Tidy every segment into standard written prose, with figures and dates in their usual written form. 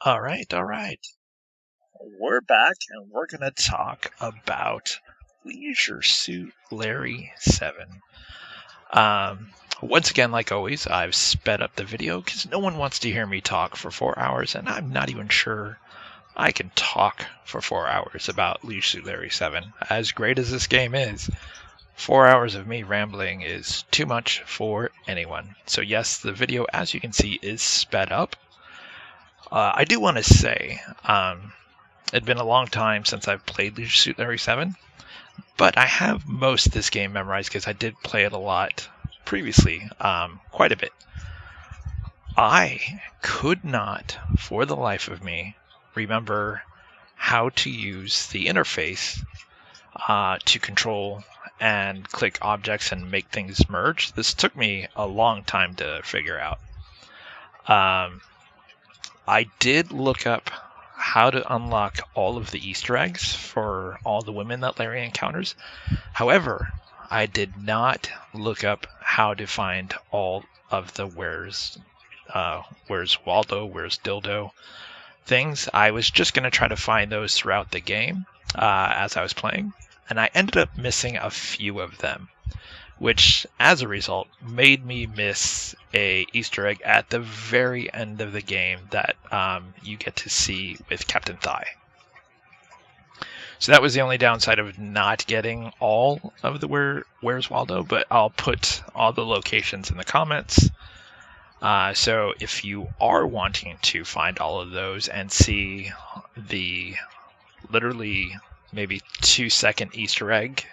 All right. We're back and we're going to talk about Leisure Suit Larry 7. Once again, like always, I've sped up the video because no one wants to hear me talk for 4 hours, and I'm not even sure I can talk for 4 hours about Leisure Suit Larry 7. As great as this game is, 4 hours of me rambling is too much for anyone. So yes, the video, as you can see, is sped up. I do want to say, it'd been a long time since I've played Leisure Suit Larry 7, but I have most of this game memorized because I did play it a lot previously, quite a bit. I could not, for the life of me, remember how to use the interface to control and click objects and make things merge. This took me a long time to figure out. I did look up how to unlock all of the Easter eggs for all the women that Larry encounters. However, I did not look up how to find all of the where's Waldo, where's Dildo things. I was just going to try to find those throughout the game as I was playing, and I ended up missing a few of them, which, as a result, made me miss a Easter egg at the very end of the game that you get to see with Captain Thigh. So that was the only downside of not getting all of the Where's Waldo, but I'll put all the locations in the comments. So if you are wanting to find all of those and see the literally maybe 2-second Easter egg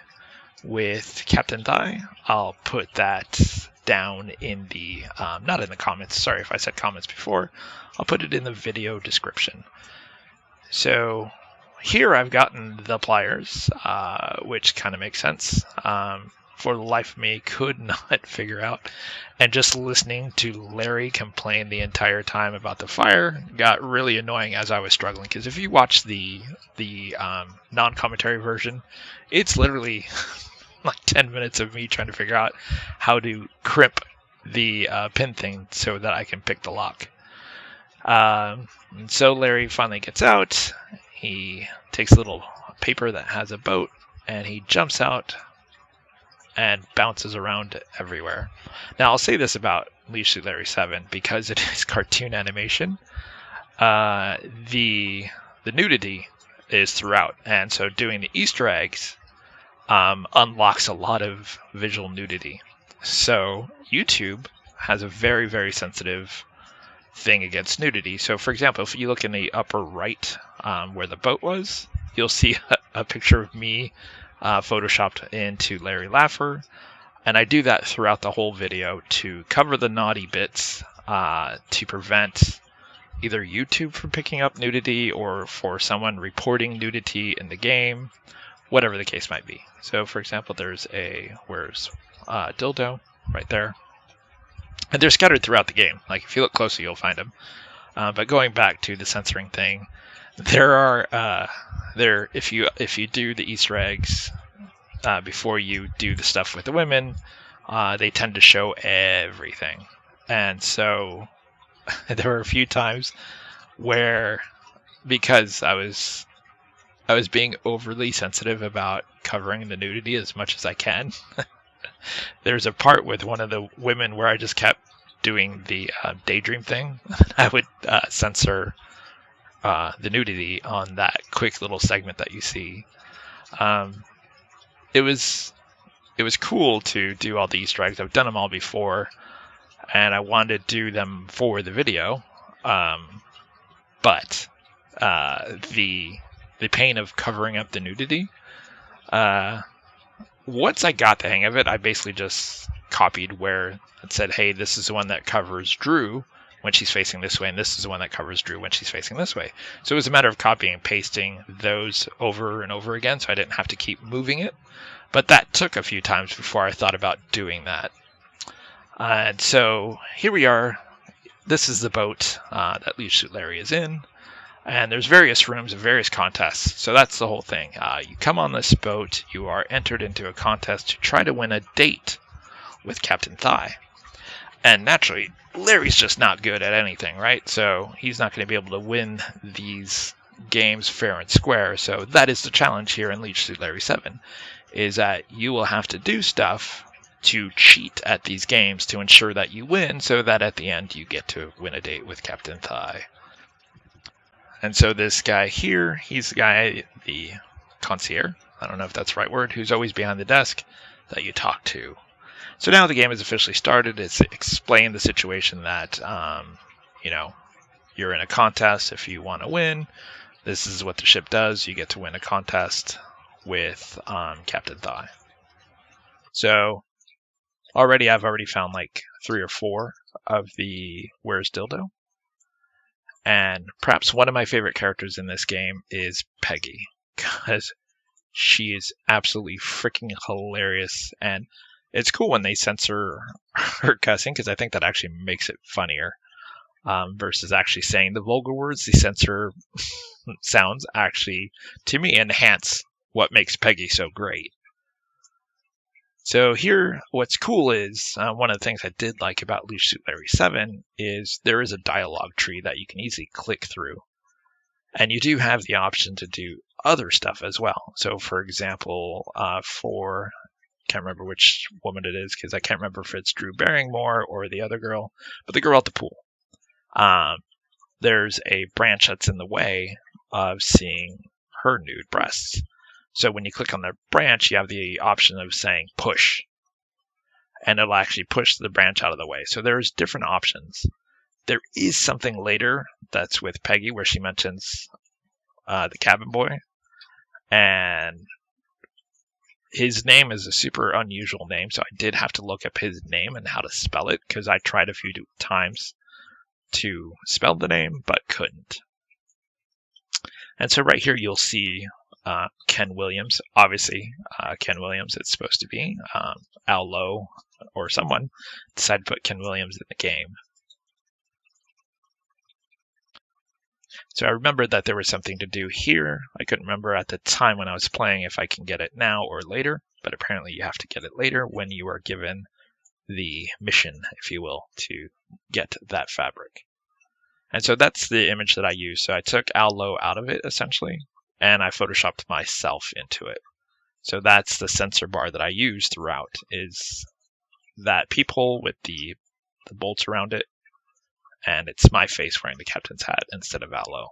with Captain Thigh, I'll put that down in the, not in the comments, sorry if I said comments before, I'll put it in the video description. So here I've gotten the pliers, which kind of makes sense. For the life of me, could not figure out, and just listening to Larry complain the entire time about the fire got really annoying as I was struggling, because if you watch the non-commentary version, it's literally like 10 minutes of me trying to figure out how to crimp the pin thing so that I can pick the lock. And so Larry finally gets out. He takes a little paper that has a boat, and he jumps out and bounces around everywhere. Now, I'll say this about Leisure Suit Larry 7, because it is cartoon animation. The nudity is throughout, and so doing the Easter eggs unlocks a lot of visual nudity. So YouTube has a very, very sensitive thing against nudity. So, for example, if you look in the upper right where the boat was, you'll see a picture of me photoshopped into Larry Laffer, and I do that throughout the whole video to cover the naughty bits, to prevent either YouTube from picking up nudity or for someone reporting nudity in the game, whatever the case might be. So, for example, there's a where's Dildo right there, and they're scattered throughout the game. Like, if you look closely, you'll find them. But going back to the censoring thing, there are if you do the Easter eggs before you do the stuff with the women, they tend to show everything, and so there were a few times where, because I was being overly sensitive about covering the nudity as much as I can, there's a part with one of the women where I just kept doing the daydream thing. I would censor the nudity on that quick little segment that you see. It was cool to do all the Easter eggs. I've done them all before, and I wanted to do them for the video. But the pain of covering up the nudity, once I got the hang of it, I basically just copied where it said, hey, this is the one that covers Drew when she's facing this way, and this is the one that covers Drew when she's facing this way. So it was a matter of copying and pasting those over and over again, so I didn't have to keep moving it. But that took a few times before I thought about doing that. And so here we are. This is the boat that Leisure Suit Larry is in. And there's various rooms and various contests. So that's the whole thing. You come on this boat, you are entered into a contest to try to win a date with Captain Thigh. And naturally, Larry's just not good at anything, right? So he's not going to be able to win these games fair and square. So that is the challenge here in Leech Suit Larry 7, is that you will have to do stuff to cheat at these games to ensure that you win, so that at the end you get to win a date with Captain Thigh. And so this guy here, he's the guy, the concierge, I don't know if that's the right word, who's always behind the desk that you talk to. So now the game has officially started. It's explained the situation that, you're in a contest. If you want to win, this is what the ship does. You get to win a contest with Captain Thigh. So I've already found like 3 or 4 of the Where's Dildo. And perhaps one of my favorite characters in this game is Peggy, because she is absolutely freaking hilarious. And it's cool when they censor her cussing, because I think that actually makes it funnier versus actually saying the vulgar words. The censor sounds actually, to me, enhance what makes Peggy so great. So here, what's cool is, one of the things I did like about Leech Suit Larry 7 is there is a dialogue tree that you can easily click through. And you do have the option to do other stuff as well. So for example, can't remember which woman it is, because I can't remember if it's Drew Barrymore or the other girl, but the girl at the pool. There's a branch that's in the way of seeing her nude breasts. So when you click on the branch, you have the option of saying push, and it'll actually push the branch out of the way. So there's different options. There is something later that's with Peggy where she mentions the cabin boy, and his name is a super unusual name, so I did have to look up his name and how to spell it, because I tried a few times to spell the name but couldn't. And so right here you'll see Ken Williams. Obviously, Ken Williams, it's supposed to be. Al Lowe or someone decided to put Ken Williams in the game. So I remembered that there was something to do here. I couldn't remember at the time when I was playing if I can get it now or later, but apparently you have to get it later when you are given the mission, if you will, to get that fabric. And so that's the image that I used. So I took Al Lowe out of it, essentially, and I photoshopped myself into it. So that's the censor bar that I use throughout, is that peephole with the bolts around it, and it's my face wearing the captain's hat instead of Al Lowe.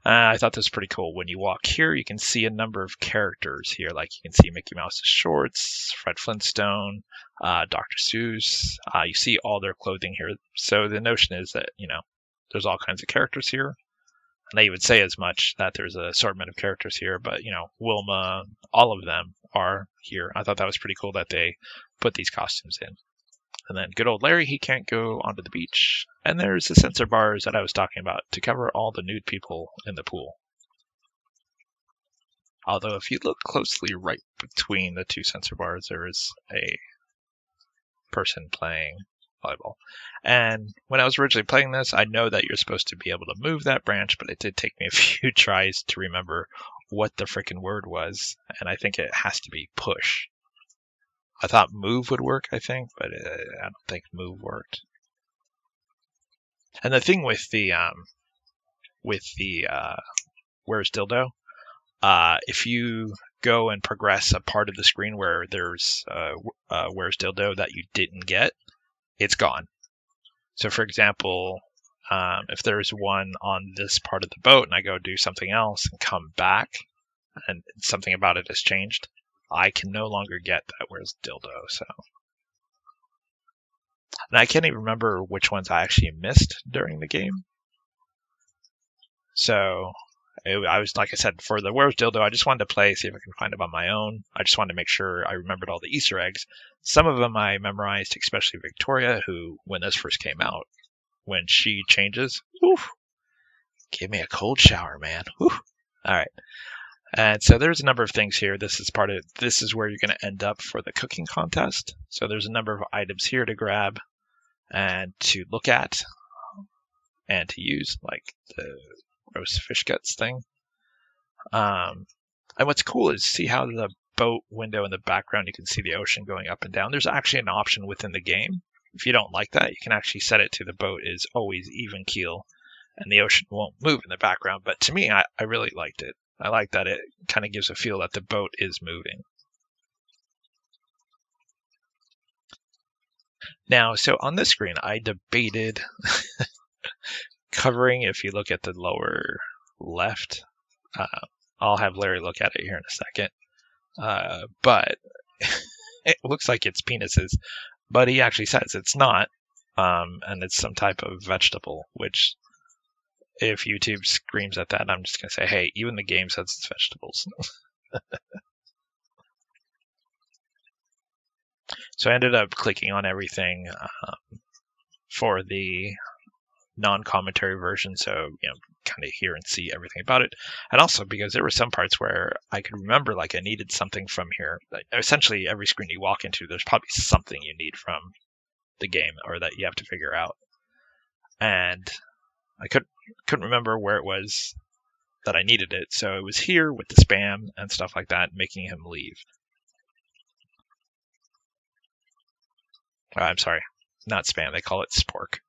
I thought this was pretty cool. When you walk here, you can see a number of characters here. Like you can see Mickey Mouse's shorts, Fred Flintstone, Dr. Seuss. You see all their clothing here. So the notion is that, there's all kinds of characters here. And they would say as much, that there's an assortment of characters here. But, Wilma, all of them are here. I thought that was pretty cool that they put these costumes in. And then good old Larry, he can't go onto the beach. And there's the censor bars that I was talking about to cover all the nude people in the pool. Although if you look closely right between the two censor bars, there is a person playing volleyball. And when I was originally playing this, I know that you're supposed to be able to move that branch, but it did take me a few tries to remember what the frickin' word was. And I think it has to be push. I thought move would work, I think, but I don't think move worked. And the thing with the Where's Dildo, if you go and progress a part of the screen where there's Where's Dildo that you didn't get, it's gone. So for example, if there's one on this part of the boat and I go do something else and come back and something about it has changed, I can no longer get that Where's Dildo. So, and I can't even remember which ones I actually missed during the game. So I was, like I said, for the Where's Dildo, I just wanted to play, see if I can find them on my own. I just wanted to make sure I remembered all the Easter eggs. Some of them I memorized, especially Victoria, who, when this first came out, when she changes, woof, give me a cold shower, man. Woof. All right. And so there's a number of things here. This is where you're going to end up for the cooking contest. So there's a number of items here to grab and to look at and to use, like the roast fish guts thing. And what's cool is see how the boat window in the background, you can see the ocean going up and down. There's actually an option within the game. If you don't like that, you can actually set it to the boat is always even keel and the ocean won't move in the background. But to me, I really liked it. I like that it kind of gives a feel that the boat is moving. Now, so on this screen, I debated covering, if you look at the lower left, I'll have Larry look at it here in a second, but it looks like it's penises, but he actually says it's not, and it's some type of vegetable, which if YouTube screams at that, I'm just going to say, hey, even the game says it's vegetables. So I ended up clicking on everything for the non-commentary version, so kind of hear and see everything about it. And also because there were some parts where I could remember like I needed something from here. Like, essentially every screen you walk into, there's probably something you need from the game or that you have to figure out. And I couldn't remember where it was that I needed it, so it was here with the spam and stuff like that, making him leave. I'm sorry, not spam. They call it spork.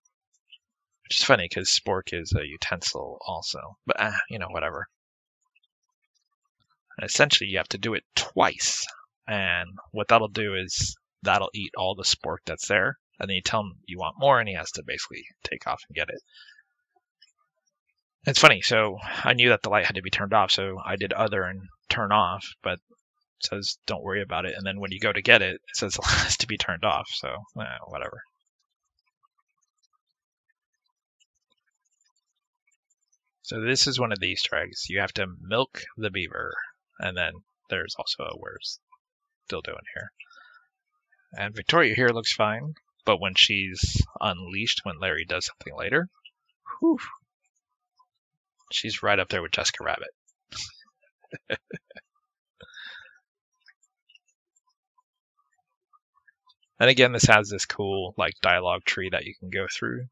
Which is funny because spork is a utensil also. But, whatever. And essentially, you have to do it twice. And what that'll do is that'll eat all the spork that's there. And then you tell him you want more, and he has to basically take off and get it. It's funny. So I knew that the light had to be turned off, so I did other and turn off. But it says don't worry about it. And then when you go to get it, it says it has to be turned off. So whatever. So this is one of the Easter eggs. You have to milk the beaver. And then there's also a where's still doing here. And Victoria here looks fine. But when she's unleashed, when Larry does something later, whew, she's right up there with Jessica Rabbit. And again, this has this cool like dialogue tree that you can go through.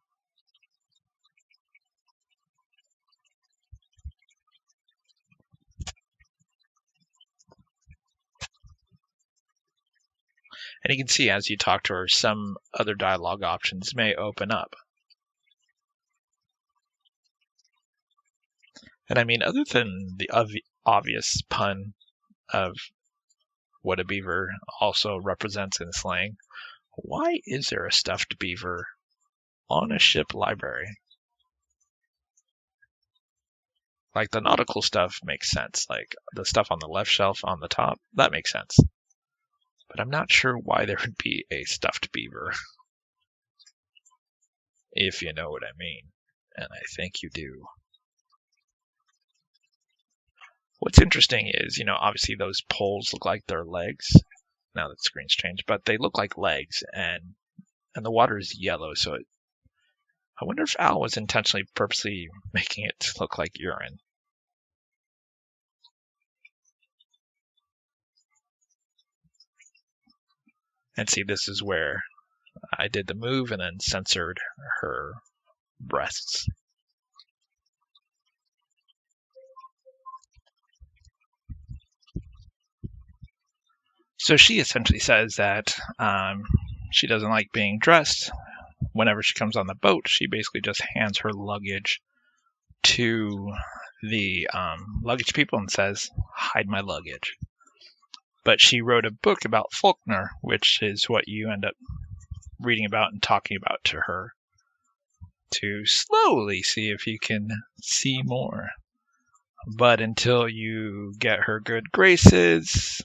And you can see as you talk to her, some other dialogue options may open up. And I mean, other than the obvious pun of what a beaver also represents in slang, why is there a stuffed beaver on a ship library? Like the nautical stuff makes sense. Like the stuff on the left shelf on the top, that makes sense. But I'm not sure why there would be a stuffed beaver. If you know what I mean. And I think you do. What's interesting is, obviously those poles look like they're legs. Now that the screen's changed, but they look like legs, and the water is yellow, so I wonder if Al was intentionally purposely making it look like urine. And see, this is where I did the move and then censored her breasts. So she essentially says that she doesn't like being dressed. Whenever she comes on the boat, she basically just hands her luggage to the luggage people and says, hide my luggage. But she wrote a book about Faulkner, which is what you end up reading about and talking about to her to slowly see if you can see more. But until you get her good graces,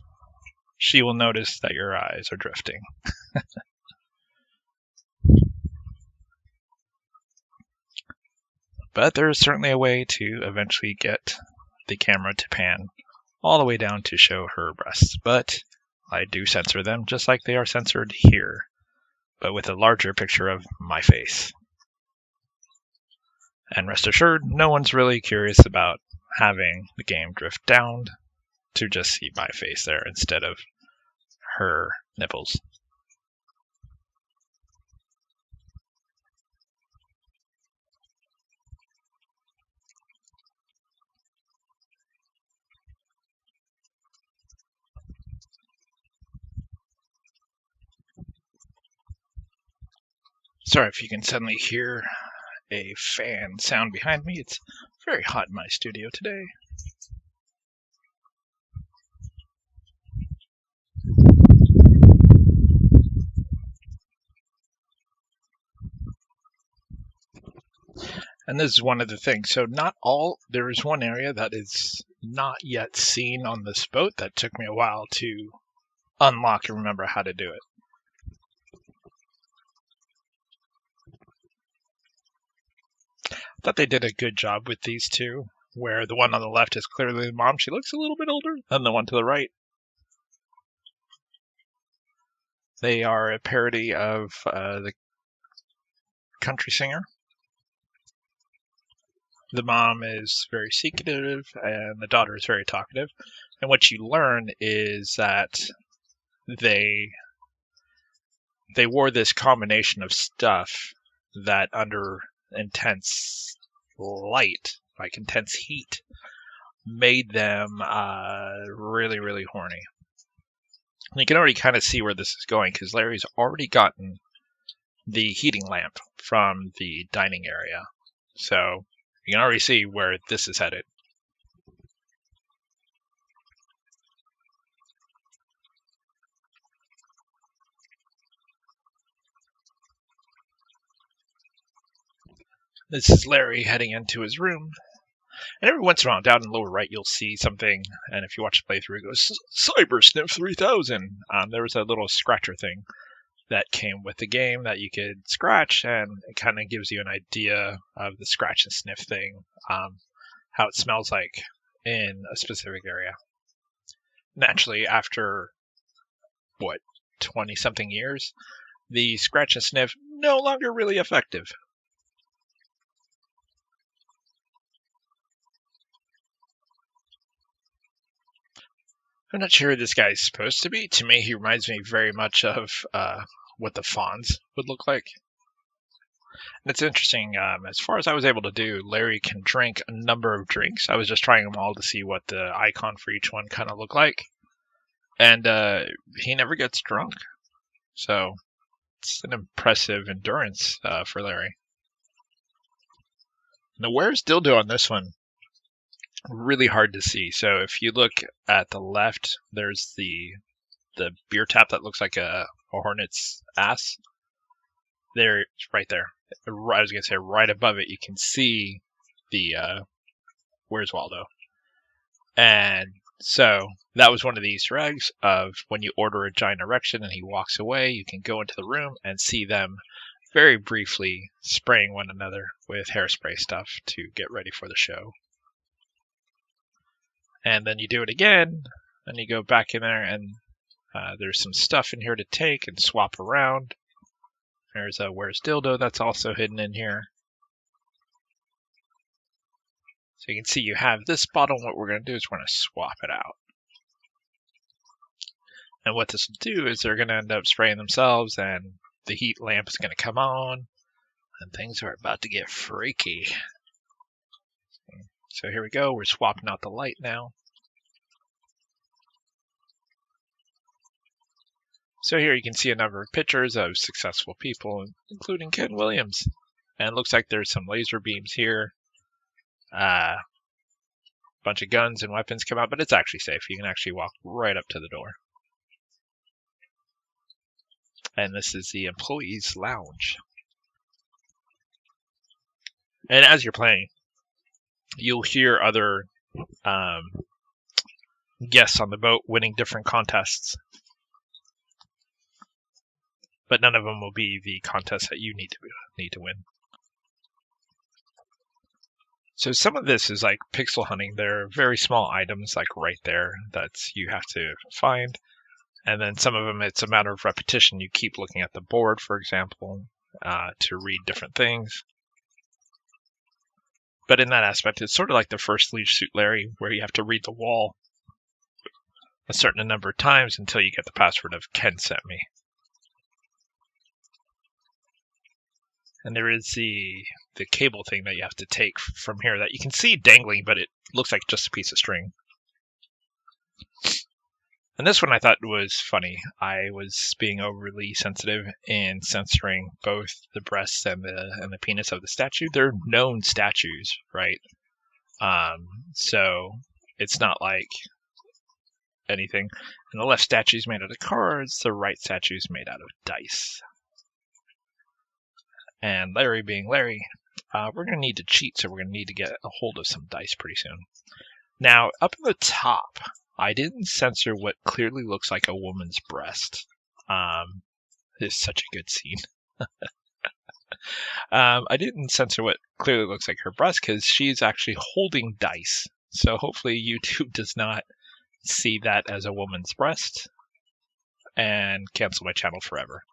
she will notice that your eyes are drifting. But there is certainly a way to eventually get the camera to pan all the way down to show her breasts. But I do censor them just like they are censored here, but with a larger picture of my face. And rest assured, no one's really curious about having the game drift down to just see my face there instead of her nipples. Sorry if you can suddenly hear a fan sound behind me. It's very hot in my studio today. And this is one of the things. So there is one area that is not yet seen on this boat that took me a while to unlock and remember how to do it. I thought they did a good job with these two, where the one on the left is clearly the mom. She looks a little bit older than the one to the right. They are a parody of the country singer. The mom is very secretive and the daughter is very talkative. And what you learn is that they wore this combination of stuff that under intense light, like intense heat, made them really, really horny. And you can already kind of see where this is going because Larry's already gotten the heating lamp from the dining area. So you can already see where this is headed. This is Larry heading into his room. And every once in a while, down in the lower right, you'll see something. And if you watch the playthrough, it goes, Cyber Sniff 3000. There was a little scratcher thing that came with the game that you could scratch, and it kind of gives you an idea of the scratch and sniff thing, how it smells like in a specific area. Naturally, after 20-something years, the scratch and sniff no longer really effective. I'm not sure who this guy is supposed to be. To me, he reminds me very much of what the Fawns would look like. And it's interesting, as far as I was able to do, Larry can drink a number of drinks. I was just trying them all to see what the icon for each one kind of looked like. And he never gets drunk. So it's an impressive endurance for Larry. Now, where's Dildo on this one? Really hard to see. So if you look at the left, there's the beer tap that looks like a hornet's ass. There, right there. I was gonna say right above it, you can see the where's Waldo. And so that was one of the Easter eggs of when you order a giant erection and he walks away, you can go into the room and see them very briefly spraying one another with hairspray stuff to get ready for the show. And then you do it again, and you go back in there, and there's some stuff in here to take and swap around. There's a Where's Dildo that's also hidden in here. So you can see you have this bottle, and what we're going to do is we're going to swap it out. And what this will do is they're going to end up spraying themselves, and the heat lamp is going to come on, and things are about to get freaky. So here we go, we're swapping out the light now. So here you can see a number of pictures of successful people, including Ken Williams. And it looks like there's some laser beams here. A bunch of guns and weapons come out, but it's actually safe. You can actually walk right up to the door. And this is the employees' lounge. And as you're playing, you'll hear other guests on the boat winning different contests. But none of them will be the contests that you need to win. So some of this is like pixel hunting. There are very small items like right there that you have to find. And then some of them, it's a matter of repetition. You keep looking at the board, for example, to read different things. But in that aspect, it's sort of like the first Leisure Suit Larry, where you have to read the wall a certain number of times until you get the password of Ken sent me. And there is the cable thing that you have to take from here that you can see dangling, but it looks like just a piece of string. And this one I thought was funny. I was being overly sensitive in censoring both the breasts and the penis of the statue. They're known statues, right? So it's not like anything. And the left statue is made out of cards, the right statue is made out of dice. And Larry being Larry, we're going to need to cheat, so we're going to need to get a hold of some dice pretty soon. Now, up at the top, I didn't censor what clearly looks like a woman's breast. This is such a good scene. I didn't censor what clearly looks like her breast because she's actually holding dice. So hopefully YouTube does not see that as a woman's breast and cancel my channel forever.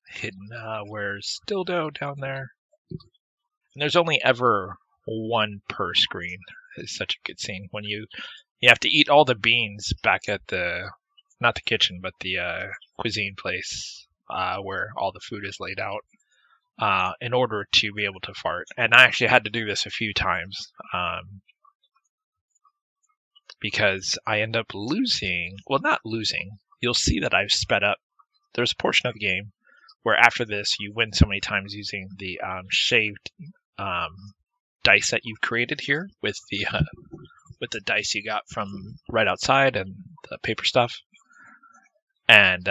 Hidden where's dildo down there. And there's only ever one per screen. It's such a good scene when you have to eat all the beans back at the, not the kitchen, but the cuisine place where all the food is laid out in order to be able to fart. And I actually had to do this a few times because I end up losing. Well, not losing. You'll see that I've sped up. There's a portion of the game where after this you win so many times using the shaved dice that you've created here with the dice you got from right outside and the paper stuff. And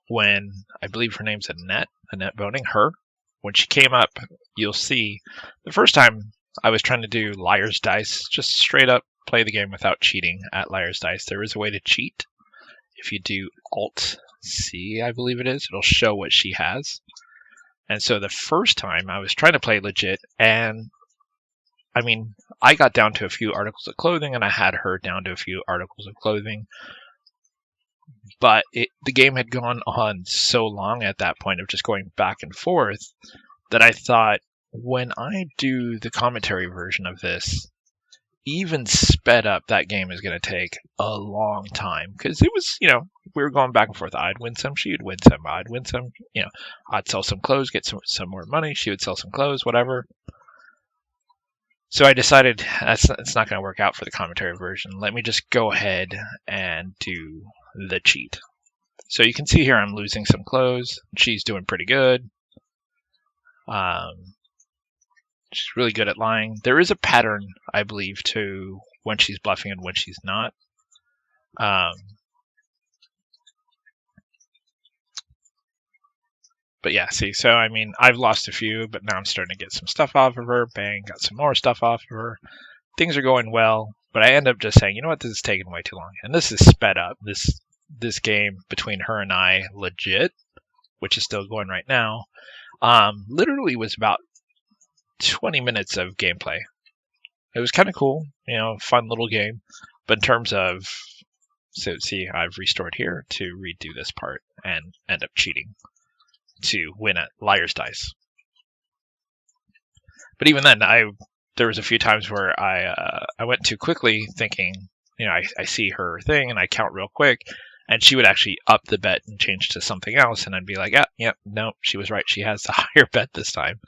when I believe her name's Annette Boning, when she came up, you'll see the first time I was trying to do Liar's Dice, just straight up play the game without cheating at Liar's Dice. There is a way to cheat. If you do Alt-C, I believe it is, it'll show what she has. And so the first time I was trying to play legit, and I mean, I got down to a few articles of clothing, and I had her down to a few articles of clothing. But the game had gone on so long at that point of just going back and forth that I thought, when I do the commentary version of this, even sped up, that game is going to take a long time. Because it was, we were going back and forth. I'd win some, she'd win some. I'd win some, I'd sell some clothes, get some more money. She would sell some clothes, whatever. So I decided it's not going to work out for the commentary version. Let me just go ahead and do the cheat. So you can see here I'm losing some clothes. She's doing pretty good. She's really good at lying. There is a pattern, I believe, to when she's bluffing and when she's not. But yeah, see, so I mean, I've lost a few, but now I'm starting to get some stuff off of her. Bang, got some more stuff off of her. Things are going well, but I end up just saying, you know what, this is taking way too long. And this is sped up. This game between her and I, legit, which is still going right now, literally was about 20 minutes of gameplay. It was kind of cool, fun little game. But in terms of, so see, I've restored here to redo this part and end up cheating to win at Liar's Dice. But even then, there was a few times where I went too quickly, thinking, I see her thing and I count real quick, and she would actually up the bet and change to something else, and I'd be like, no, she was right. She has the higher bet this time.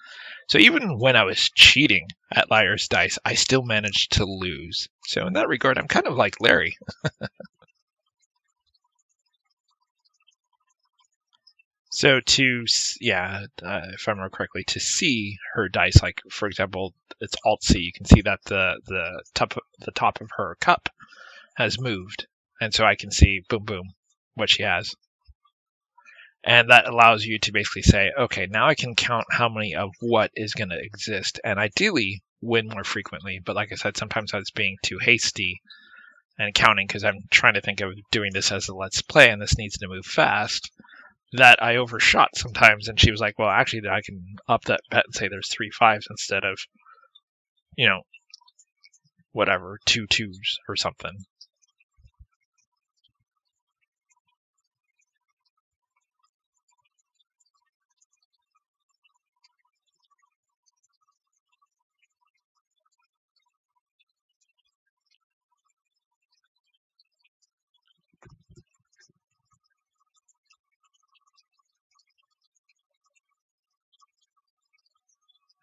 So even when I was cheating at Liar's Dice, I still managed to lose. So in that regard, I'm kind of like Larry. So if I remember correctly, to see her dice, like for example, it's Alt-C, you can see that the top of her cup has moved, and so I can see boom boom what she has, and that allows you to basically say, okay, now I can count how many of what is going to exist, and ideally win more frequently. But like I said, sometimes I was being too hasty and counting because I'm trying to think of doing this as a let's play, and this needs to move fast. That I overshot sometimes, and she was like, well, actually, I can up that bet and say there's 3 5s instead of, whatever, 2 2s or something.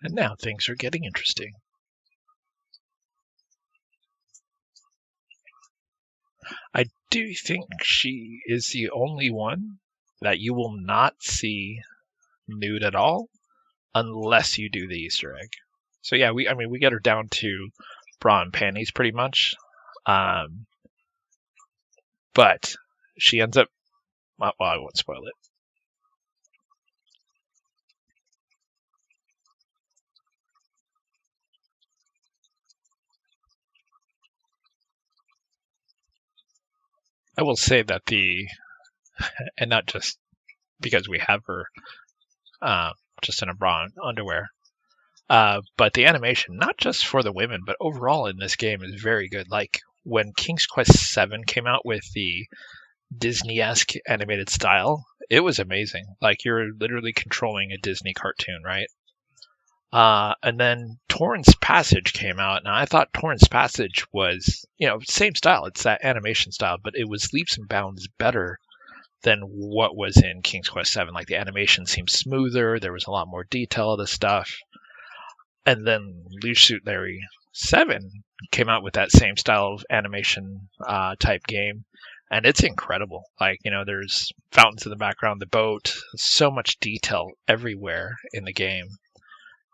And now things are getting interesting. do think she is the only one that you will not see nude at all unless you do the Easter egg. So yeah, we get her down to bra and panties pretty much, but she ends up. Well, I won't spoil it. I will say that and not just because we have her just in a bra and underwear, but the animation, not just for the women, but overall in this game is very good. Like when King's Quest VII came out with the Disney-esque animated style, it was amazing. Like you're literally controlling a Disney cartoon, right? And then Torrance Passage came out, and I thought Torrance Passage was, same style. It's that animation style, but it was leaps and bounds better than what was in King's Quest VII. Like the animation seemed smoother. There was a lot more detail to stuff. And then Leisure Suit Larry 7 came out with that same style of animation type game. And it's incredible. Like, there's fountains in the background, the boat, so much detail everywhere in the game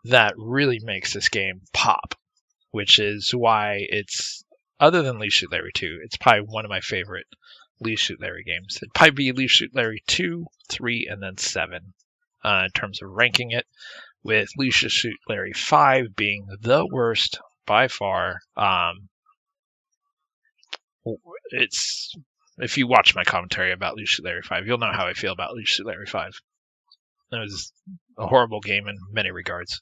that really makes this game pop, which is why it's, other than Leisure Suit Larry 2, it's probably one of my favorite Leisure Suit Larry games. It'd probably be Leisure Suit Larry 2, 3, and then 7 in terms of ranking it, with Leisure Suit Larry 5 being the worst by far. It's, if you watch my commentary about Leisure Suit Larry 5, you'll know how I feel about Leisure Suit Larry 5. It was a horrible game in many regards.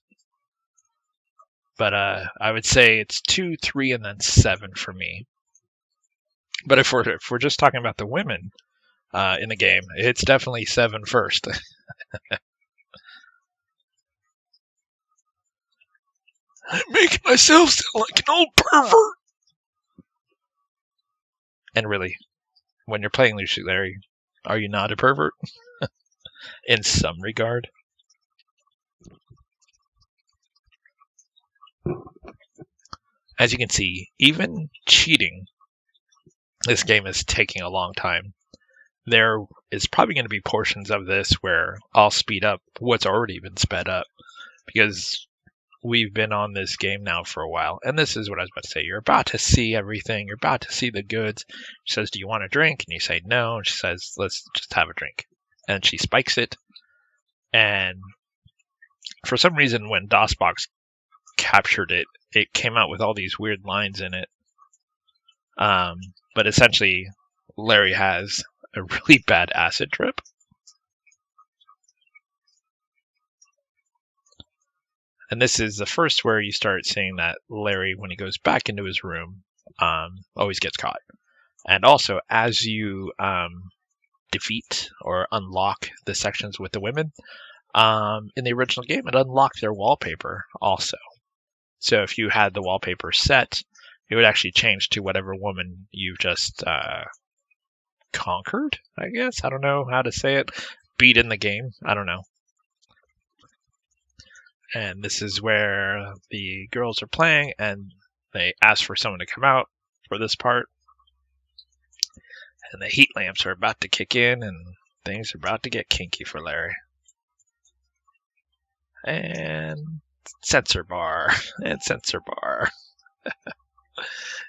But I would say it's 2, 3, and then 7 for me. But if we're just talking about the women in the game, it's definitely 7 first. I'm making myself sound like an old pervert. And really, when you're playing Leisure Suit Larry, are you not a pervert? In some regard. As you can see, even cheating, this game is taking a long time. There is probably going to be portions of this where I'll speed up what's already been sped up, because we've been on this game now for a while. And this is what I was about to say. You're about to see everything. You're about to see the goods. She says, do you want a drink? And you say no. And she says, let's just have a drink. And she spikes it. And for some reason, when DOSBox captured it, it came out with all these weird lines in it. But essentially, Larry has a really bad acid trip. And this is the first where you start seeing that Larry, when he goes back into his room, always gets caught. And also, as you defeat or unlock the sections with the women, in the original game, it unlocked their wallpaper also. So if you had the wallpaper set, it would actually change to whatever woman you've just conquered, I guess. I don't know how to say it. Beat in the game. I don't know. And this is where the girls are playing, and they ask for someone to come out for this part. And the heat lamps are about to kick in, and things are about to get kinky for Larry. And sensor bar. And sensor bar.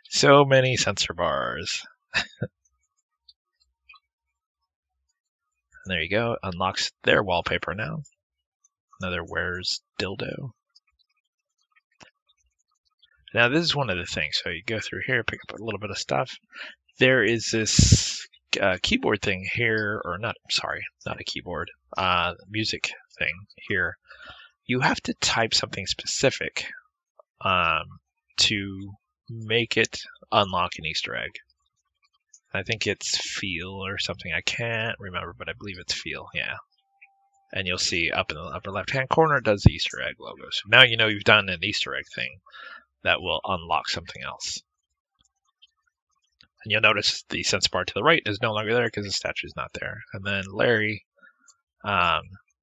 So many sensor bars. And there you go. Unlocks their wallpaper now. Another Where's Dildo. Now this is one of the things. So you go through here, pick up a little bit of stuff. There is this keyboard thing here, or not a keyboard, music thing here. You have to type something specific to make it unlock an Easter egg. I think it's feel or something. I can't remember, but I believe it's feel, yeah. And you'll see up in the upper left-hand corner, it does the Easter egg logo. So now you know you've done an Easter egg thing that will unlock something else. And you'll notice the sense bar to the right is no longer there because the statue is not there. And then Larry,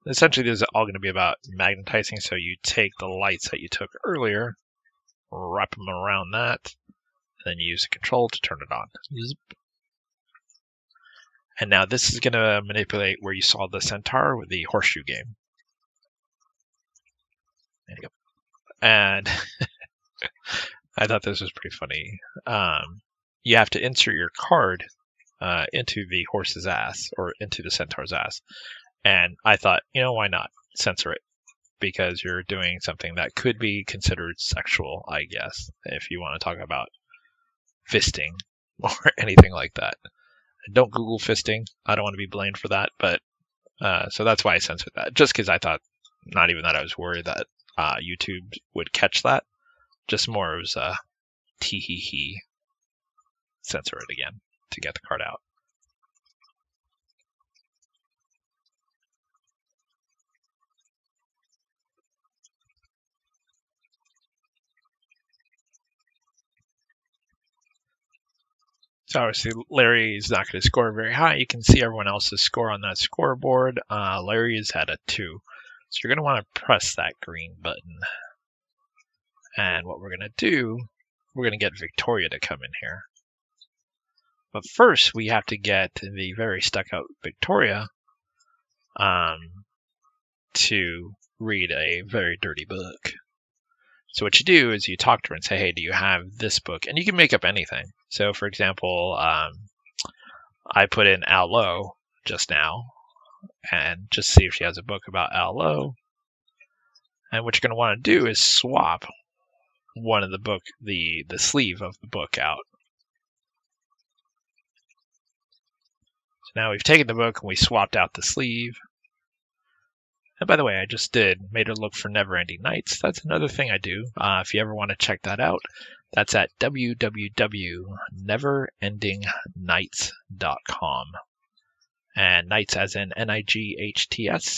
essentially this is all going to be about magnetizing. So you take the lights that you took earlier, wrap them around that, and then you use the control to turn it on. And now this is going to manipulate where you saw the centaur with the horseshoe game. There you go. And I thought this was pretty funny. You have to insert your card into the horse's ass or into the centaur's ass. And I thought, why not censor it? Because you're doing something that could be considered sexual, I guess, if you want to talk about fisting or anything like that. Don't Google fisting. I don't want to be blamed for that, but so that's why I censored that. Just because I thought, not even that I was worried that YouTube would catch that, just more it was tee hee hee, censor it again to get the card out. So obviously Larry's not going to score very high. You can see everyone else's score on that scoreboard. Larry's had a 2. So you're going to want to press that green button. And what we're going to do, we're going to get Victoria to come in here. But first we have to get the very stuck out Victoria to read a very dirty book. So what you do is you talk to her and say, hey, do you have this book? And you can make up anything. So, for example, I put in Al Lowe just now and just see if she has a book about Al Lowe. And what you're going to want to do is swap one of the book, the sleeve of the book out. So now we've taken the book and we swapped out the sleeve. And by the way, I just made her look for Never-Ending Nights. That's another thing I do. If you ever want to check that out, that's at www.neverendingnights.com. And Nights as in Nights.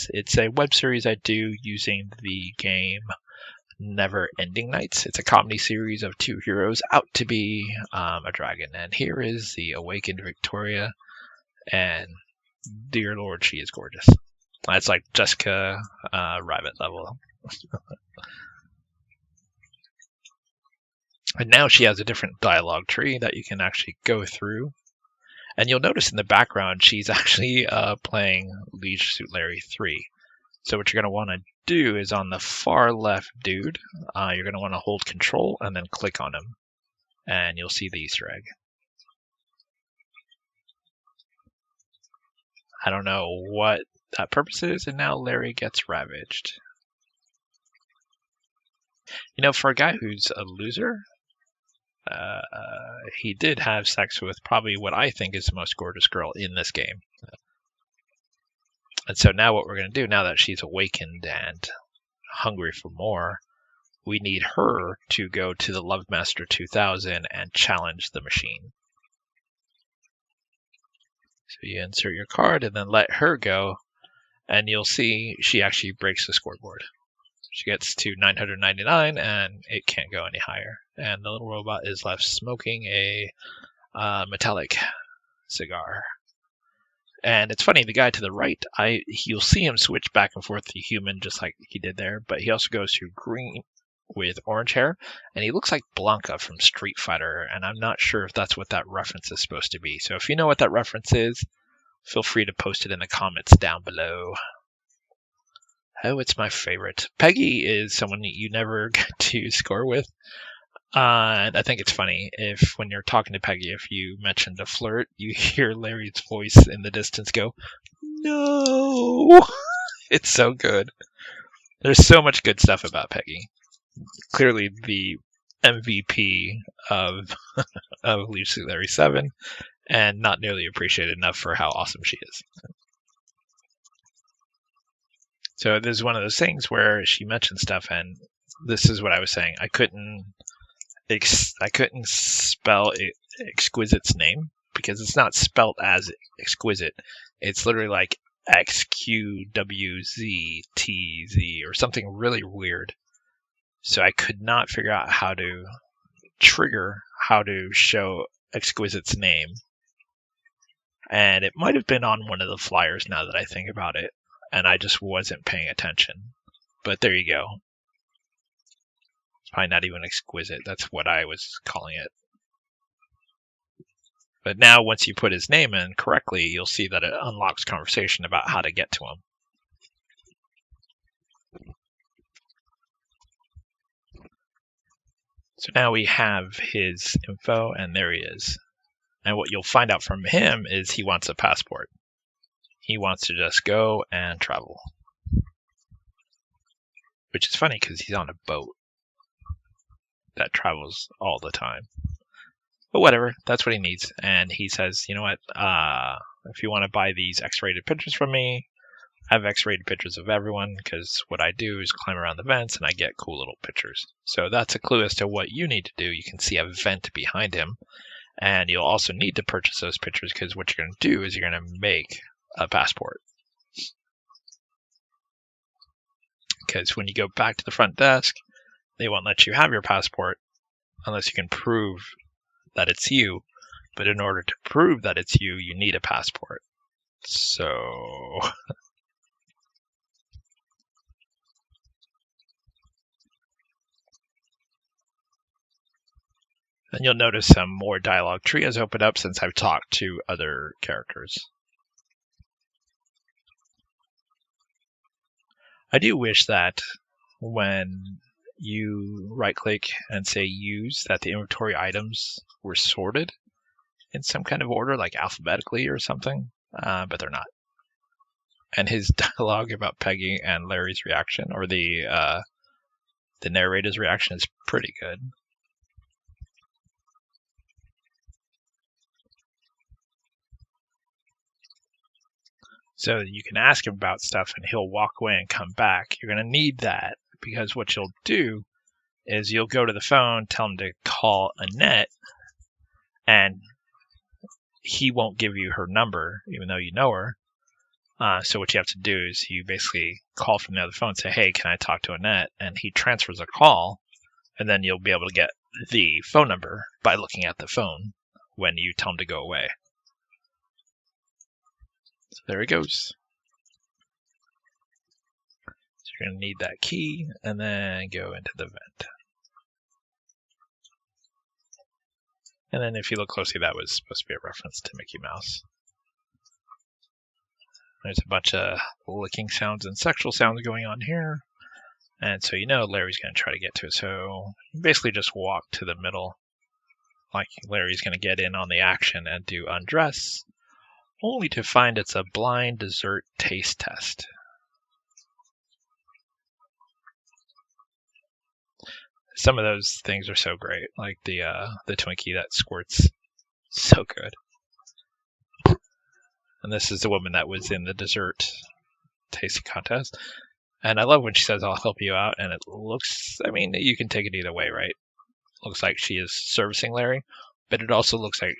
It's a web series I do using the game Never-Ending Nights. It's a comedy series of 2 heroes out to be a dragon. And here is the awakened Victoria. And dear Lord, she is gorgeous. That's like Jessica Rabbit level. And now she has a different dialogue tree that you can actually go through. And you'll notice in the background, she's actually playing Leisure Suit Larry 3. So what you're going to want to do is on the far left dude, you're going to want to hold Control and then click on him. And you'll see the Easter egg. I don't know what that purpose is, and now Larry gets ravaged. For a guy who's a loser, he did have sex with probably what I think is the most gorgeous girl in this game. And so now what we're going to do, now that she's awakened and hungry for more, we need her to go to the Love Master 2000 and challenge the machine. So you insert your card and then let her go, and you'll see she actually breaks the scoreboard. She gets to 999 and it can't go any higher. And the little robot is left smoking a metallic cigar. And it's funny, the guy to the right, you'll see him switch back and forth to human just like he did there, but he also goes to green with orange hair, and he looks like Blanca from Street Fighter, and I'm not sure if that's what that reference is supposed to be. So if you know what that reference is, feel free to post it in the comments down below. Oh, it's my favorite. Peggy is someone you never get to score with. And I think it's funny when you're talking to Peggy, if you mention to flirt, you hear Larry's voice in the distance go, no! It's so good. There's so much good stuff about Peggy. Clearly the MVP of Leisure Suit Larry 7, and not nearly appreciated enough for how awesome she is. So this is one of those things where she mentioned stuff, and this is what I was saying. I couldn't spell Exquisite's name because it's not spelled as exquisite. It's literally like XQWZTZ or something really weird. So I could not figure out how to show Exquisite's name. And it might have been on one of the flyers now that I think about it. And I just wasn't paying attention. But there you go. It's probably not even exquisite. That's what I was calling it. But now once you put his name in correctly, you'll see that it unlocks conversation about how to get to him. So now we have his info, and there he is. And what you'll find out from him is he wants a passport. He wants to just go and travel. Which is funny because he's on a boat that travels all the time. But whatever, that's what he needs. And he says, you know what, if you want to buy these X-rated pictures from me, I have X-rated pictures of everyone, because what I do is climb around the vents and I get cool little pictures. So that's a clue as to what you need to do. You can see a vent behind him, and you'll also need to purchase those pictures, because what you're going to do is you're going to make a passport. Because when you go back to the front desk, they won't let you have your passport unless you can prove that it's you. But in order to prove that it's you, you need a passport. So and you'll notice some more dialogue tree has opened up since I've talked to other characters. I do wish that when you right-click and say use, that the inventory items were sorted in some kind of order, like alphabetically or something, but they're not. And his dialogue about Peggy and Larry's reaction, or the narrator's reaction, is pretty good. So you can ask him about stuff and he'll walk away and come back. You're going to need that, because what you'll do is you'll go to the phone, tell him to call Annette, and he won't give you her number, even though you know her. So what you have to do is you basically call from the other phone and say, hey, can I talk to Annette? And he transfers a call, and then you'll be able to get the phone number by looking at the phone when you tell him to go away. So there he goes. So you're going to need that key, and then go into the vent. And then if you look closely, that was supposed to be a reference to Mickey Mouse. There's a bunch of licking sounds and sexual sounds going on here. And so you know Larry's going to try to get to it. So you basically just walk to the middle, like Larry's going to get in on the action and do undress, only to find it's a blind dessert taste test. Some of those things are so great, like the Twinkie that squirts. So good. And this is the woman that was in the dessert tasting contest. And I love when she says, I'll help you out. And it looks, I mean, you can take it either way, right? It looks like she is servicing Larry, but it also looks like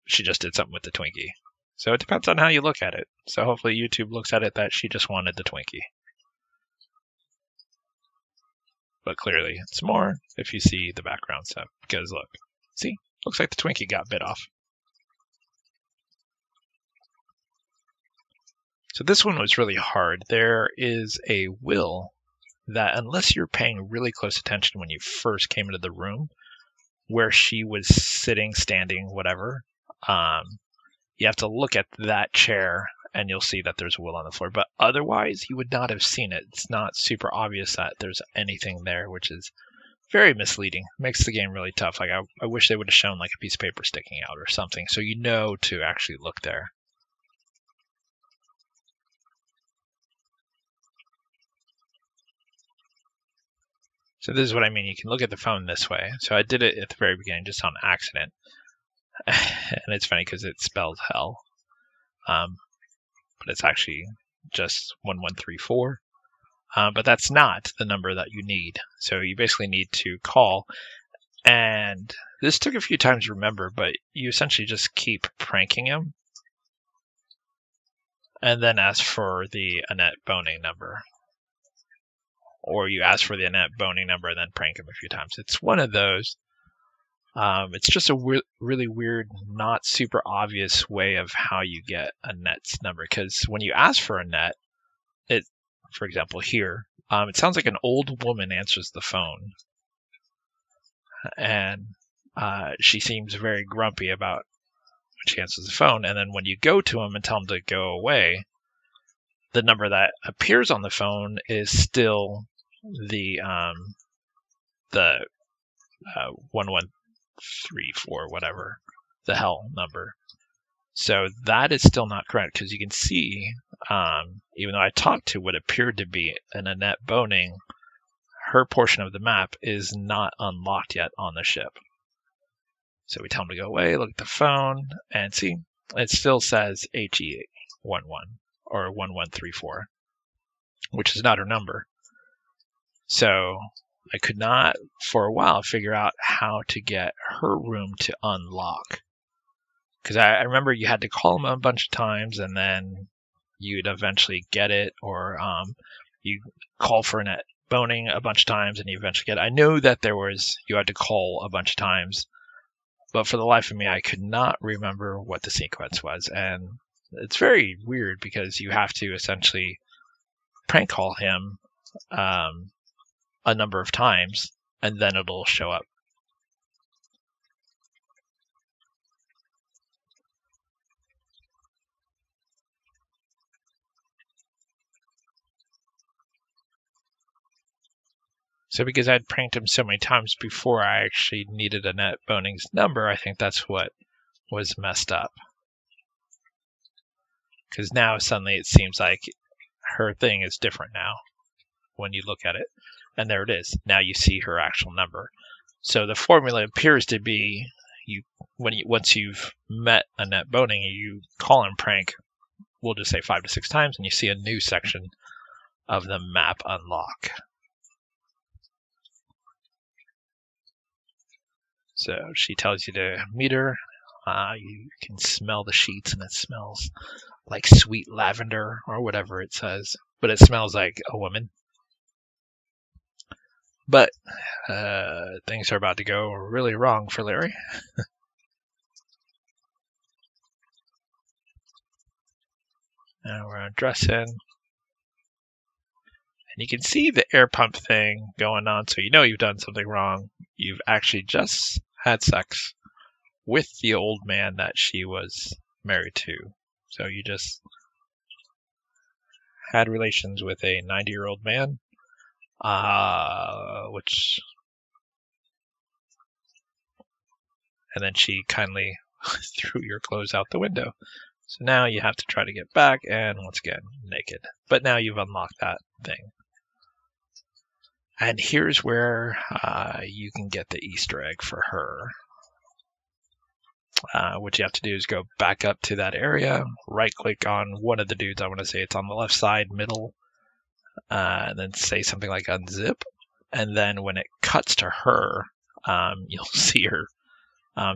she just did something with the Twinkie. So it depends on how you look at it. So hopefully YouTube looks at it that she just wanted the Twinkie. But clearly it's more if you see the background stuff. Because look, see, looks like the Twinkie got bit off. So this one was really hard. There is a will that, unless you're paying really close attention when you first came into the room, where she was sitting, standing, whatever, you have to look at that chair and you'll see that there's a will on the floor. But otherwise, you would not have seen it. It's not super obvious that there's anything there, which is very misleading. Makes the game really tough. Like I wish they would have shown like a piece of paper sticking out or something, so you know to actually look there. So this is what I mean. You can look at the phone this way. So I did it at the very beginning just on accident. And it's funny because it spells hell. But it's actually just 1134. But that's not the number that you need. So you basically need to call. And this took a few times to remember, but you essentially just keep pranking him. And then ask for the Annette boning number. Or you ask for the Annette boning number and then prank him a few times. It's one of those. It's just a really weird, not super obvious way of how you get Annette's number. Because when you ask for Annette, for example, here, it sounds like an old woman answers the phone. And she seems very grumpy about she answers the phone, and then when you go to him and tell him to go away, the number that appears on the phone is still the 1134, whatever the hell number. So that is still not correct, because you can see, even though I talked to what appeared to be an Annette Boning, her portion of the map is not unlocked yet on the ship. So we tell him to go away, look at the phone, and see, it still says HE11 or 1134, which is not her number. So I could not, for a while, figure out how to get her room to unlock. Because I remember you had to call him a bunch of times, and then you'd eventually get it, or you call for Annette Boning a bunch of times, and you eventually get it. I knew that you had to call a bunch of times, but for the life of me, I could not remember what the sequence was. And it's very weird, because you have to essentially prank call him a number of times, and then it'll show up. So because I'd pranked him so many times before I actually needed Annette Boning's number, I think that's what was messed up. Because now suddenly it seems like her thing is different now when you look at it. And there it is. Now you see her actual number. So the formula appears to be once you've met Annette Boning, you call and prank, we'll just say 5 to 6 times, and you see a new section of the map unlock. So she tells you to meet her. You can smell the sheets, and it smells like sweet lavender or whatever it says, but it smells like a woman. But things are about to go really wrong for Larry. Now we're undressing. And you can see the air pump thing going on, so you know you've done something wrong. You've actually just had sex with the old man that she was married to. So you just had relations with a 90-year-old man, and then she kindly threw your clothes out the window. So now you have to try to get back, and once again, naked. But now you've unlocked that thing. And here's where you can get the Easter egg for her. What you have to do is go back up to that area, right-click on one of the dudes. I want to say it's on the left side, middle, and then say something like unzip. And then when it cuts to her, you'll see her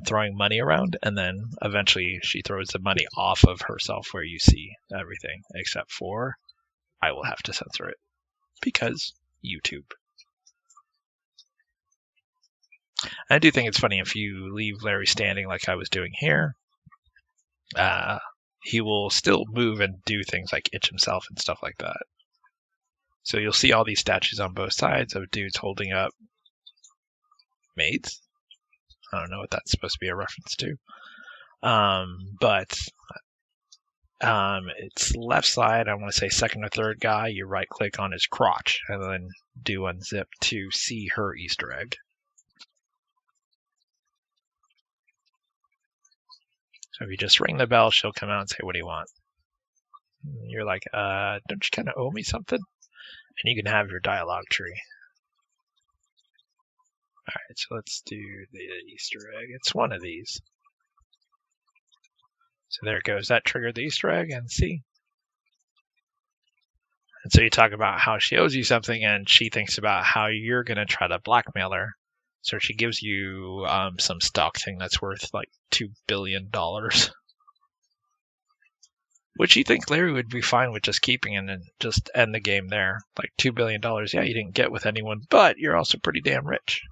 throwing money around, and then eventually she throws the money off of herself where you see everything, except for I will have to censor it because YouTube. I do think it's funny if you leave Larry standing like I was doing here, he will still move and do things like itch himself and stuff like that. So you'll see all these statues on both sides of dudes holding up maids. I don't know what that's supposed to be a reference to. But it's left side, I want to say second or third guy, you right click on his crotch and then do unzip to see her Easter egg. So if you just ring the bell, she'll come out and say, what do you want? And you're like, don't you kind of owe me something? And you can have your dialogue tree. Alright, so let's do the Easter egg. It's one of these. So there it goes. That triggered the Easter egg, and see? And so you talk about how she owes you something, and she thinks about how you're going to try to blackmail her. So she gives you some stock thing that's worth like $2 billion. Which you think Larry would be fine with just keeping and then just end the game there. Like $2 billion, yeah, you didn't get with anyone, but you're also pretty damn rich.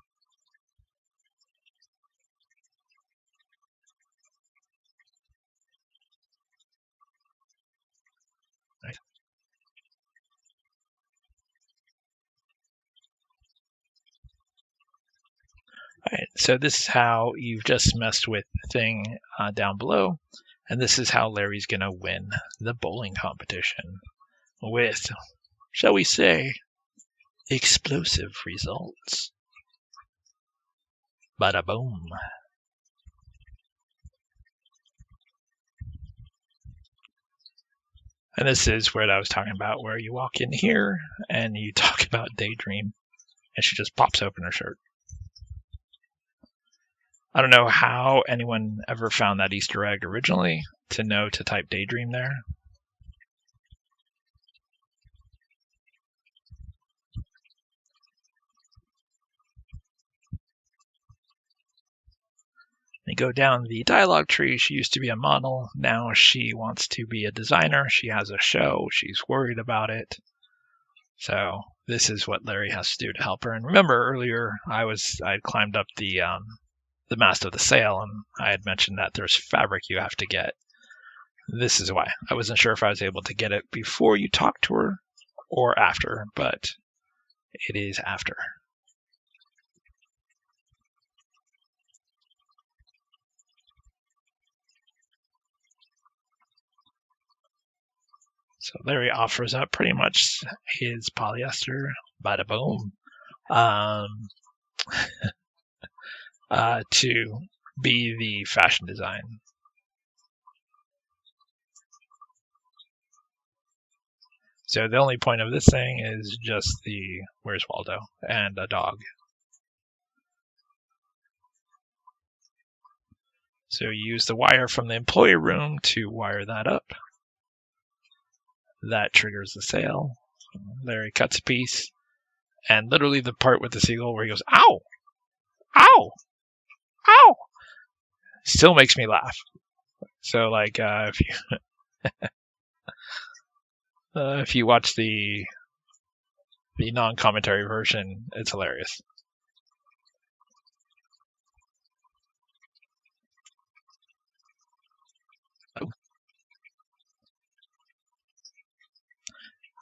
Alright, so this is how you've just messed with the thing down below, and this is how Larry's gonna win the bowling competition with, shall we say, explosive results. Bada boom. And this is what I was talking about, where you walk in here and you talk about Daydream, and she just pops open her shirt. I don't know how anyone ever found that Easter egg originally to know to type Daydream there. You go down the dialogue tree. She used to be a model. Now she wants to be a designer. She has a show. She's worried about it. So this is what Larry has to do to help her. And remember earlier, I had climbed up the mast of the sail, and I had mentioned that there's fabric you have to get. This is why. I wasn't sure if I was able to get it before you talk to her or after, but it is after. So Larry offers up pretty much his polyester, bada boom, to be the fashion design. So the only point of this thing is just the Where's Waldo and a dog. So you use the wire from the employee room to wire that up. That triggers the sail. Larry cuts a piece, and literally the part with the seagull where he goes, ow, ow, ow, still makes me laugh. So like if you if you watch the non-commentary version, it's hilarious.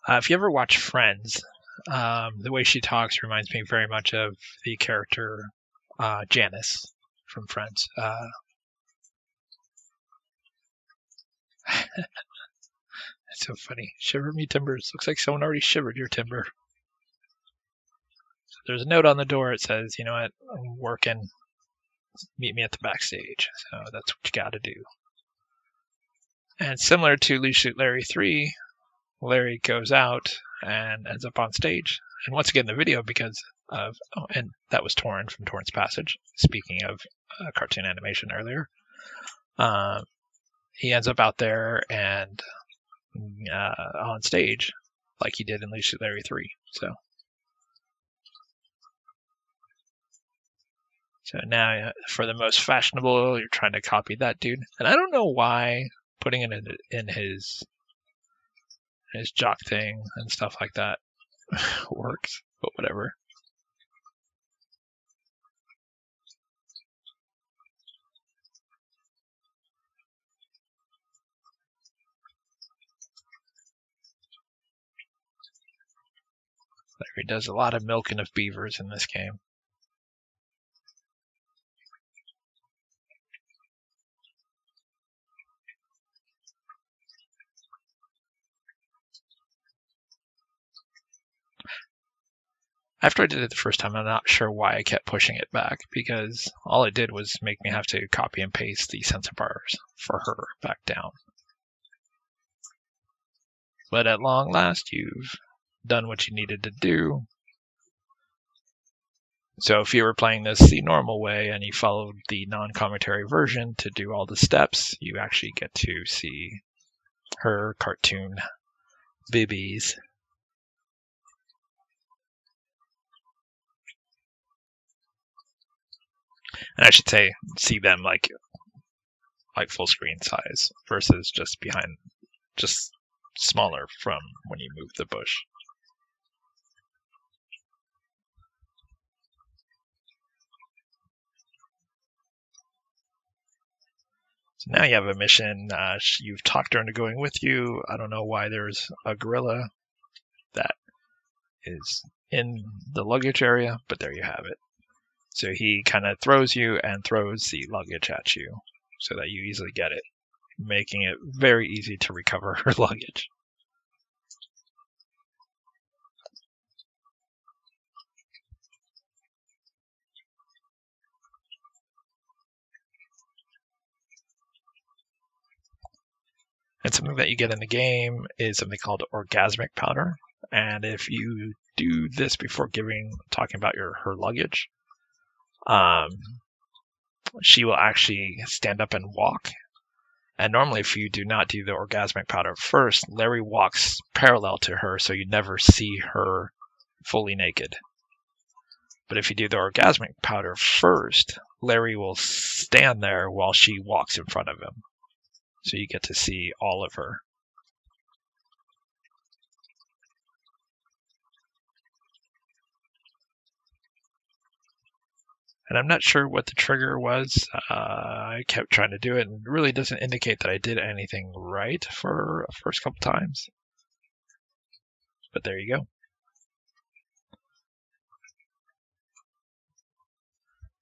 If you ever watch Friends, the way she talks reminds me very much of the character Janice from Friends. It's so funny. Shiver me timbers. Looks like someone already shivered your timber. So there's a note on the door. It says, you know what, I'm working. Meet me at the backstage. So that's what you gotta do. And similar to Loose Shoot Larry 3, Larry goes out and ends up on stage. And once again, the video, because of, and that was Torrin from Torrin's Passage, speaking of cartoon animation earlier. He ends up out there and on stage like he did in Loose Shoot Larry 3. So now for the most fashionable, you're trying to copy that dude. And I don't know why putting it in his jock thing and stuff like that works, but whatever. Larry does a lot of milking of beavers in this game. After I did it the first time, I'm not sure why I kept pushing it back, because all it did was make me have to copy and paste the sensor bars for her back down. But at long last, you've done what you needed to do. So if you were playing this the normal way and you followed the non-commentary version to do all the steps, you actually get to see her cartoon bibbies. And I should say, see them like full screen size versus just behind, just smaller from when you move the bush. So now you have a mission. You've talked her into going with you. I don't know why there's a gorilla that is in the luggage area, but there you have it. So he kind of throws you and throws the luggage at you so that you easily get it, making it very easy to recover her luggage. And something that you get in the game is something called orgasmic powder. And if you do this before talking about her luggage, she will actually stand up and walk. And normally, if you do not do the orgasmic powder first, Larry walks parallel to her, so you never see her fully naked. But if you do the orgasmic powder first, Larry will stand there while she walks in front of him. So you get to see all of her. And I'm not sure what the trigger was. I kept trying to do it, and it really doesn't indicate that I did anything right for the first couple times. But there you go.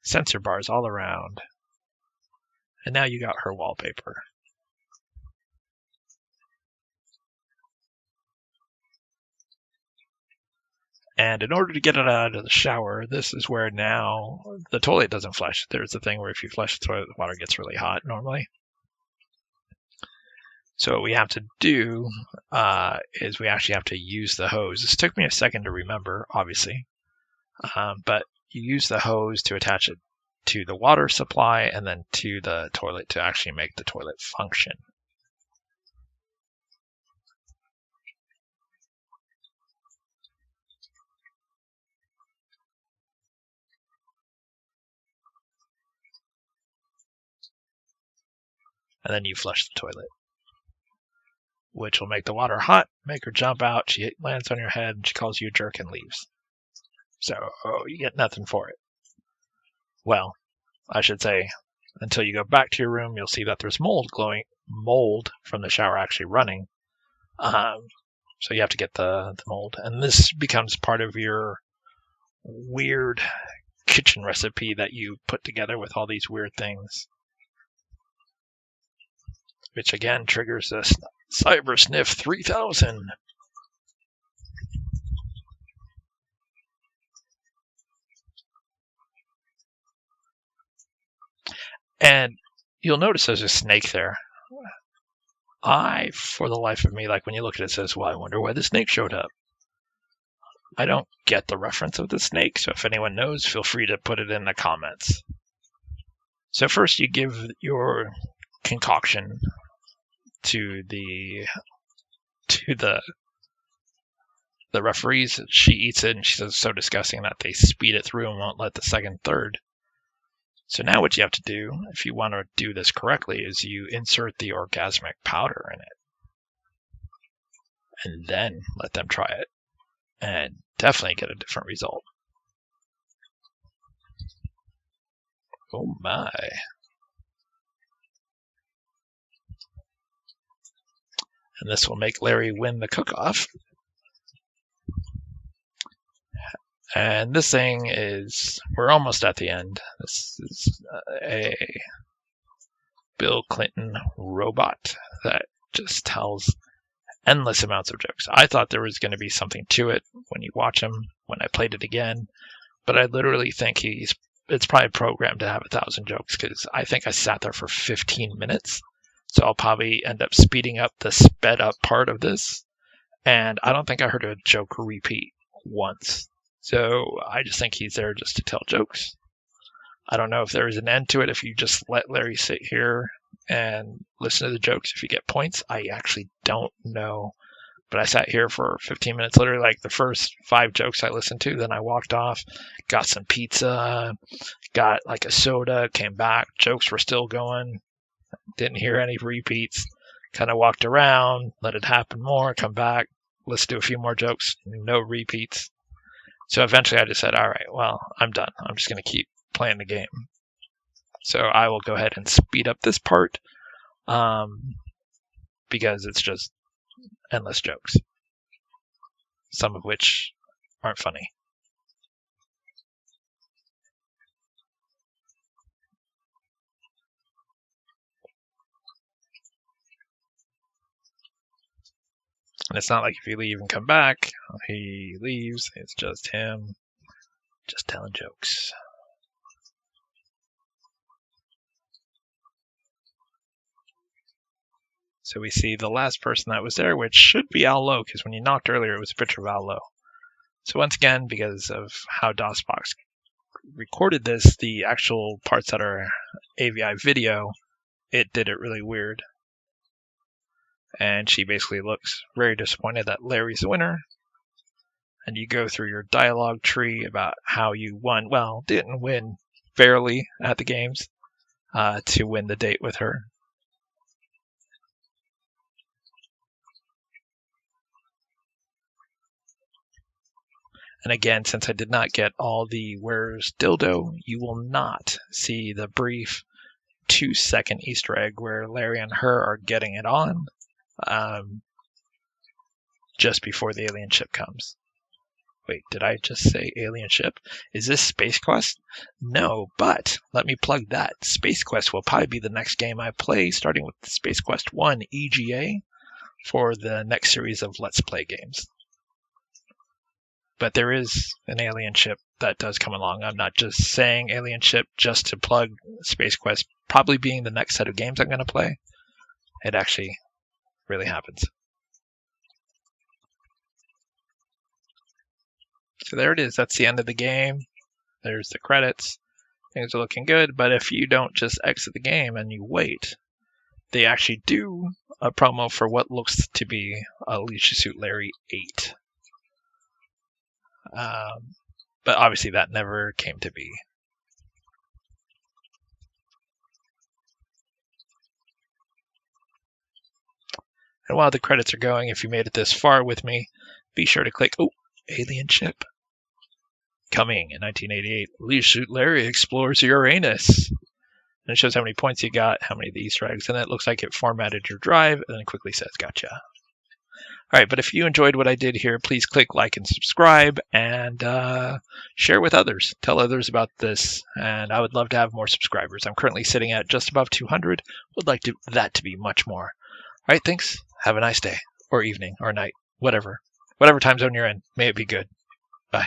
Sensor bars all around. And now you got her wallpaper. And in order to get it out of the shower, this is where now the toilet doesn't flush. There's a thing where if you flush the toilet, the water gets really hot normally. So what we have to do is we actually have to use the hose. This took me a second to remember, obviously. But you use the hose to attach it to the water supply and then to the toilet to actually make the toilet function. And then you flush the toilet, which will make the water hot, make her jump out. She lands on your head, and she calls you a jerk and leaves. So you get nothing for it. Well, I should say, until you go back to your room, you'll see that there's mold from the shower actually running. So you have to get the mold. And this becomes part of your weird kitchen recipe that you put together with all these weird things. Which again triggers this Cyber Sniff 3000. And you'll notice there's a snake there. For the life of me, like when you look at it, it says, well, I wonder why the snake showed up. I don't get the reference of the snake, so if anyone knows, feel free to put it in the comments. So first you give your concoction to the referees. She eats it and she says it's so disgusting that they speed it through and won't let the second third. So now what you have to do, if you want to do this correctly, is you insert the orgasmic powder in it. And then let them try it. And definitely get a different result. Oh my. And this will make Larry win the cook-off. And this thing is, we're almost at the end. This is a Bill Clinton robot that just tells endless amounts of jokes. I thought there was going to be something to it when you watch him, when I played it again, but I literally think it's probably programmed to have 1,000 jokes, because I think I sat there for 15 minutes. So I'll probably end up speeding up the sped up part of this. And I don't think I heard a joke repeat once. So I just think he's there just to tell jokes. I don't know if there is an end to it if you just let Larry sit here and listen to the jokes if you get points. I actually don't know. But I sat here for 15 minutes, literally like the first 5 jokes I listened to. Then I walked off, got some pizza, got like a soda, came back. Jokes were still going. Didn't hear any repeats. Kind of walked around, let it happen more, come back, listen to a few more jokes, no repeats. So eventually I just said, all right, well, I'm done. I'm just going to keep playing the game. So I will go ahead and speed up this part because it's just endless jokes, some of which aren't funny. And it's not like if you leave and come back, he leaves. It's just him just telling jokes. So we see the last person that was there, which should be Al Lowe, because when you knocked earlier, it was a picture of Al Lowe. So once again, because of how DOSBox recorded this, the actual parts that are AVI video, it did it really weird. And she basically looks very disappointed that Larry's the winner. And you go through your dialogue tree about how you won, well, didn't win fairly at the games to win the date with her. And again, since I did not get all the where's dildo, you will not see the brief 2-second Easter egg where Larry and her are getting it on just before the alien ship comes. Wait, did I just say alien ship? Is this Space Quest? No, but let me plug that. Space Quest will probably be the next game I play, starting with Space Quest 1 EGA for the next series of Let's Play games. But there is an alien ship that does come along. I'm not just saying alien ship just to plug Space Quest probably being the next set of games I'm going to play. It actually really happens. So there it is. That's the end of the game. There's the credits. Things are looking good, but if you don't just exit the game and you wait, they actually do a promo for what looks to be a Leisure Suit Larry 8. But obviously that never came to be. And while the credits are going, if you made it this far with me, be sure to click, oh, alien ship. Coming in 1988, Leisure Suit Larry explores Uranus. And it shows how many points you got, how many of the Easter eggs, and it looks like it formatted your drive, and then quickly says, gotcha. All right, but if you enjoyed what I did here, please click like and subscribe, and share with others. Tell others about this, and I would love to have more subscribers. I'm currently sitting at just above 200. Would like that to be much more. All right, thanks. Have a nice day, or evening, or night, whatever. Whatever time zone you're in, may it be good. Bye.